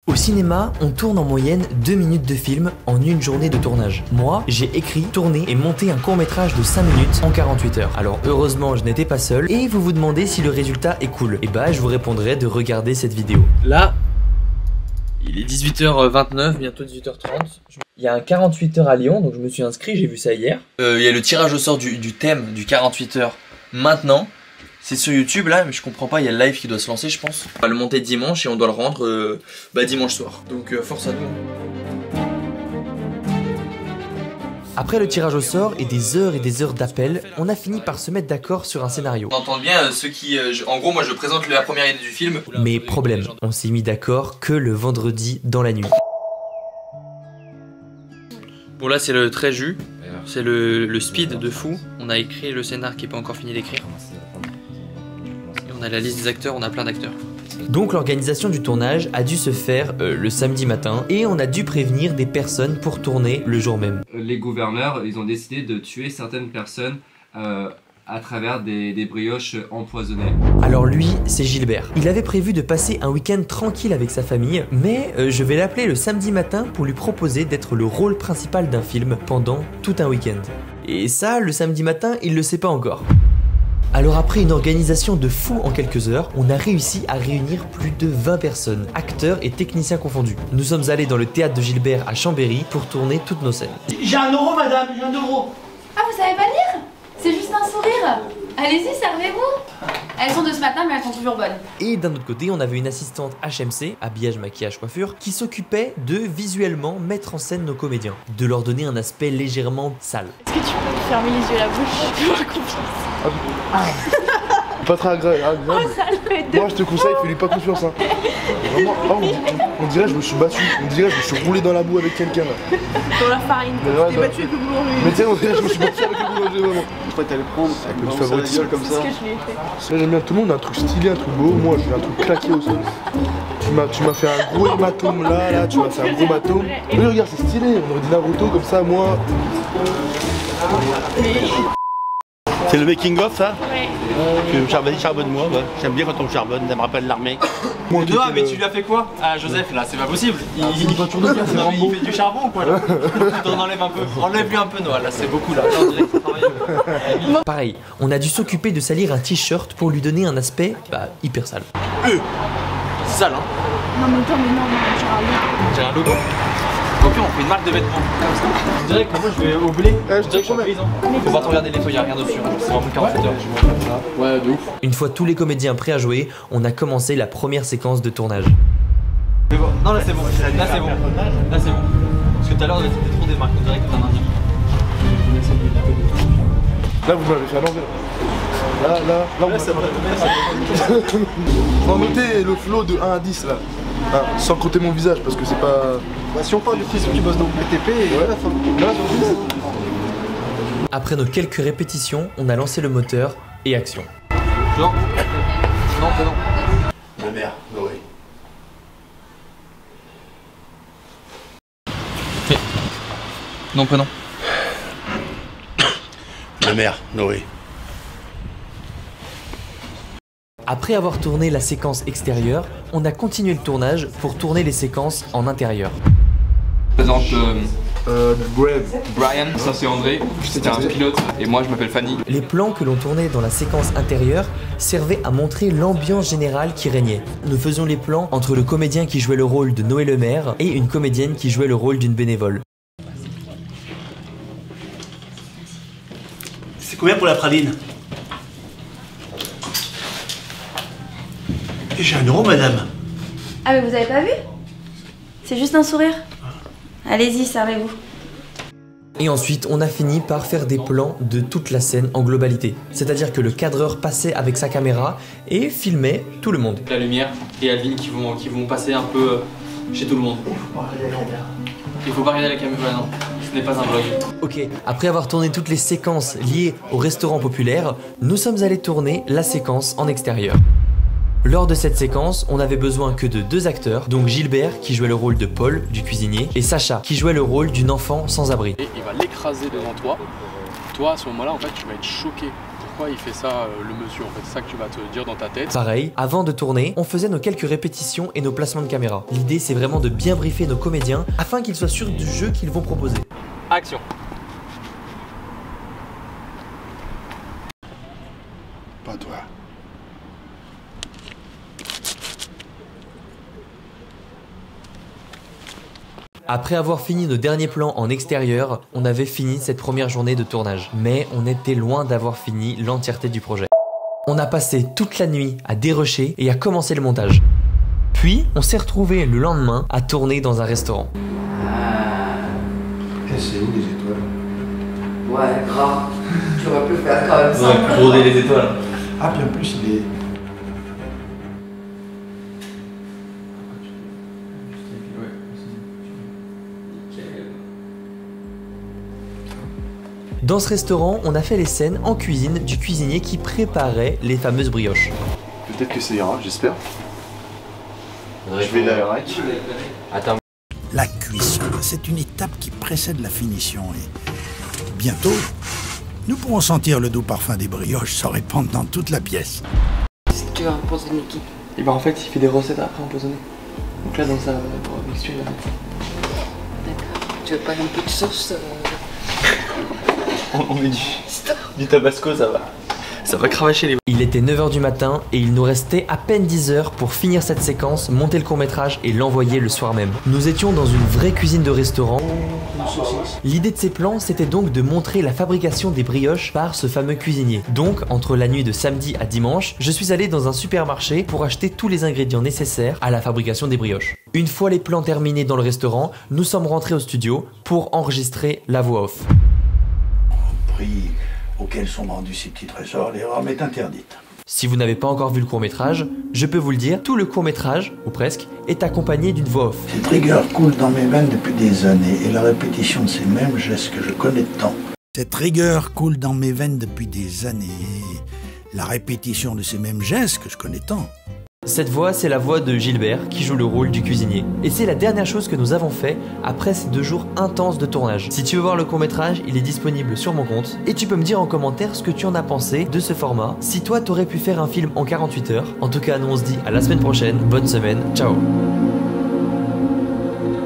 Au cinéma, on tourne en moyenne 2 minutes de film en une journée de tournage. Moi, j'ai écrit, tourné et monté un court-métrage de 5 minutes en 48 heures. Alors heureusement, je n'étais pas seul et vous vous demandez si le résultat est cool. Et bah, je vous répondrai de regarder cette vidéo. Là, il est 18h29, bientôt 18h30. Il y a un 48 heures à Lyon, donc je me suis inscrit, j'ai vu ça hier. Il y a le tirage au sort du thème du 48 heures maintenant. C'est sur YouTube là, mais je comprends pas, il y a le live qui doit se lancer je pense. On va le monter dimanche et on doit le rendre dimanche soir. Donc force à nous. Après le tirage au sort et des heures d'appel, on a fini par se mettre d'accord sur un scénario. On entend bien ceux qui... en gros moi je présente la première idée du film. Mais problème, on s'est mis d'accord que le vendredi dans la nuit. Bon là c'est le très jus, c'est le speed de fou. On a écrit le scénar qui n'est pas encore fini d'écrire. On a la liste des acteurs, on a plein d'acteurs. Donc l'organisation du tournage a dû se faire le samedi matin et on a dû prévenir des personnes pour tourner le jour même. Les gouverneurs, ils ont décidé de tuer certaines personnes à travers des brioches empoisonnées. Alors lui, c'est Gilbert. Il avait prévu de passer un week-end tranquille avec sa famille, mais je vais l'appeler le samedi matin pour lui proposer d'être le rôle principal d'un film pendant tout un week-end. Et ça, le samedi matin, il le sait pas encore. Alors après une organisation de fou en quelques heures, on a réussi à réunir plus de 20 personnes, acteurs et techniciens confondus. Nous sommes allés dans le théâtre de Gilbert à Chambéry pour tourner toutes nos scènes. J'ai 1 euro madame, j'ai 1 euro. Ah vous savez pas lire? C'est juste un sourire. Allez-y, servez-vous. Elles sont de ce matin mais elles sont toujours bonnes. Et d'un autre côté, on avait une assistante HMC, habillage, maquillage, coiffure, qui s'occupait de visuellement mettre en scène nos comédiens, de leur donner un aspect légèrement sale. Est-ce que tu peux me fermer les yeux la bouche? Fais-moi confiance. Pas très agréable. Oh, ça le fait de Moi je te conseille, fais-lui pas confiance hein. Vraiment, on dirait que je me suis battu, on dirait que je me suis roulé dans la boue avec quelqu'un là. dans la farine, tu t'es battu avec le boulanger. Mais tiens, on dirait que je me suis battu avec le boulanger vraiment. Après t'allais prendre, Tu favorites gueule comme C'est ce ça. que je lui ai fait. Là j'aime bien, tout le monde a un truc stylé, un truc beau, moi j'ai un truc claqué au sol. Tu m'as fait un gros hématome là, tu m'as fait un gros hématome. Mais regarde, c'est stylé, on aurait dit Naruto comme ça, moi. C'est le making of ça? Ouais. Charbonne-moi, ouais. J'aime bien quand on charbonne, ça me rappelle l'armée. Moi, mais tu lui as fait quoi? Ah Joseph là, c'est pas possible. Il fait du charbon ou quoi là? T'en enlèves un peu. Enlève-lui un peu Noah, là c'est beaucoup là. On dirait qu'il travaille. Pareil, on a dû s'occuper de salir un t-shirt pour lui donner un aspect hyper sale. C'est sale hein? Non mais attends, mais non, J'ai un logo. Ok, on fait une marque de vêtements. Je dirais que moi je vais au blé. Je dirais que je suis paysan. Faut pas te regarder les feuilles, y'a rien dessus. C'est vraiment 48 heures. Ouais, de ouf. Une fois tous les comédiens prêts à jouer, on a commencé la première séquence de tournage. Non là c'est bon, là c'est bon. Là c'est bon. Parce que tout à l'heure on était trop des marques, on dirait que t'es un indien. Là vous m'avez fait à l'envers. Là, on va on va noter le flow de 1 à 10 là. Ah, sans compter mon visage parce que c'est pas... Bah, si on parle du fils où tu bosses dans le BTP, Là, Après nos quelques répétitions, on a lancé le moteur et action. Non. Non, non. Ma mère, Noé. Non, prénom. Ma mère, Noé. Après avoir tourné la séquence extérieure, on a continué le tournage pour tourner les séquences en intérieur. Je présente Brave. Brian, ça c'est André, c'était un pilote, et moi je m'appelle Fanny. Les plans que l'on tournait dans la séquence intérieure servaient à montrer l'ambiance générale qui régnait. Nous faisions les plans entre le comédien qui jouait le rôle de Noé Le Maire et une comédienne qui jouait le rôle d'une bénévole. C'est combien pour la praline? J'ai 1 euro madame. Ah mais vous avez pas vu? C'est juste un sourire. Allez-y, servez-vous. Et ensuite, on a fini par faire des plans de toute la scène en globalité. C'est-à-dire que le cadreur passait avec sa caméra et filmait tout le monde. La lumière et Alvin qui vont passer un peu chez tout le monde. Il faut pas regarder la caméra, non. Ce n'est pas un vlog. Ok, après avoir tourné toutes les séquences liées au restaurant populaire, nous sommes allés tourner la séquence en extérieur. Lors de cette séquence, on n'avait besoin que de 2 acteurs, donc Gilbert qui jouait le rôle de Paul, du cuisinier, et Sacha qui jouait le rôle d'une enfant sans abri. Et il va l'écraser devant toi. Toi, à ce moment-là, en fait, tu vas être choqué. pourquoi il fait ça, le monsieur, en fait. C'est ça que tu vas te dire dans ta tête. Pareil, avant de tourner, on faisait nos quelques répétitions et nos placements de caméra. L'idée, c'est vraiment de bien briefer nos comédiens afin qu'ils soient sûrs du jeu qu'ils vont proposer. Action. Pas toi. Après avoir fini nos derniers plans en extérieur, on avait fini cette première journée de tournage. Mais on était loin d'avoir fini l'entièreté du projet. On a passé toute la nuit à dérocher et à commencer le montage. Puis, on s'est retrouvés le lendemain à tourner dans un restaurant. Et c'est où les étoiles? Ouais, grave. Tu aurais pu faire quand même ça. Ouais, plus broder les étoiles. Ah, puis en plus, il est... Dans ce restaurant, on a fait les scènes en cuisine du cuisinier qui préparait les fameuses brioches. Peut-être que ça ira, j'espère. Je vais la... Attends. La cuisson, c'est une étape qui précède la finition et bientôt, nous pourrons sentir le doux parfum des brioches se répandre dans toute la pièce. Qu'est-ce que tu vas empoisonner qui? Et bah en fait, il fait des recettes après empoisonnées. Donc là, dans sa mixture, il a... D'accord. Tu veux pas un peu de sauce On met du tabasco, ça va. Ça va cravacher les... Il était 9 h du matin et il nous restait à peine 10 heures pour finir cette séquence, monter le court-métrage et l'envoyer le soir même. Nous étions dans une vraie cuisine de restaurant. L'idée de ces plans, c'était donc de montrer la fabrication des brioches par ce fameux cuisinier. Donc, entre la nuit de samedi à dimanche, je suis allé dans un supermarché pour acheter tous les ingrédients nécessaires à la fabrication des brioches. Une fois les plans terminés dans le restaurant, nous sommes rentrés au studio pour enregistrer la voix off. Prix auxquels sont vendus ces petits trésors, l'erreur m'est interdite. Si vous n'avez pas encore vu le court-métrage, je peux vous le dire, tout le court-métrage, ou presque, est accompagné d'une voix off. Cette rigueur coule dans mes veines depuis des années et la répétition de ces mêmes gestes que je connais tant. Cette rigueur coule dans mes veines depuis des années et la répétition de ces mêmes gestes que je connais tant. Cette voix, c'est la voix de Gilbert qui joue le rôle du cuisinier. Et c'est la dernière chose que nous avons fait après ces 2 jours intenses de tournage. Si tu veux voir le court-métrage, il est disponible sur mon compte. Et tu peux me dire en commentaire ce que tu en as pensé de ce format. Si toi, t'aurais pu faire un film en 48 heures. En tout cas, nous on se dit à la semaine prochaine. Bonne semaine. Ciao.